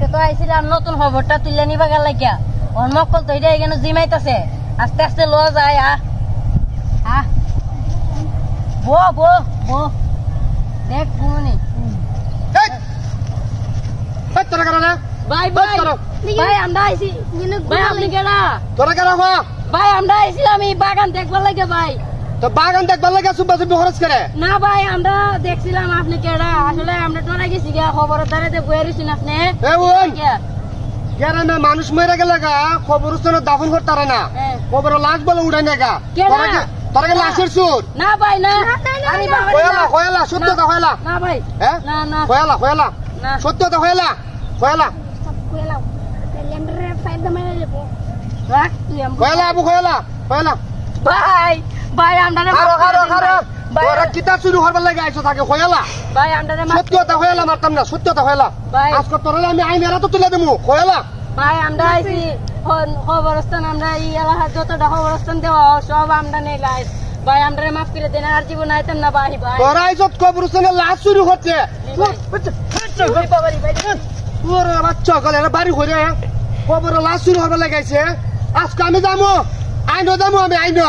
আজকে তো আইছিলাম নতুন খবরটা তুলে নিবা গেল লাগিয়া ওর মক্কল তো এটা এখানে জিমাইতেছে আস্তে আস্তে লো যায় বো বো বো দেখ কোনি তোরা কেন না ভাই ভাই ভাই আমরা আইছি ভাই আপনি কেডা তোরা কেন ভাই আমরা আইছিলাম এই বাগান দেখবার লাগে ভাই তো বাগান দেখবার লাগে সুব্বা সুব্বি খরচ করে না ভাই আমরা দেখছিলাম আপনি কেডা আসলে আমরা টোরা গেছি গিয়া খবরের দ্বারাতে বইয়া রইছেন আপনি গ্রামে মানুষ মরে গেলে গা খবর দাফন করতারে না খবর লাশ বলে উড়াই না গা তোরা কে লাশের সুর না ভাই না আরে বাবা হয়লা সত্যতা হয়লা না ভাই হ্যাঁ না না হয়লা সত্যতা হয়লা আবু হয়লা ভাই ভাই আমরা তোরা কিতা শুরু করবার লাগে আইছো থাকে হয়লা ভাই আমরা সত্যতা হয়লা মারতাম না সত্যতা হয়লা আজকে তোরা আমি আইনেরা তো তুলে দেবো হয়লা ভাই আমরা আইছি খবরস্থান আমরা এই এলাকার যতটা খবরস্থান দেওয়া সব আমরা নেই গাইস ভাই আমরা মাফ করে দেন আর জীবন আইতেন না ভাই ভাই তোরা আইছো খবরস্থানের লাশ শুরু হচ্ছে ওরে বাচ্চা গলে বাড়ি ঘুরে খবর লাশ শুরু হবার লাগাইছে আজকে আমি যাবো আইনো যাবো আমি আইনো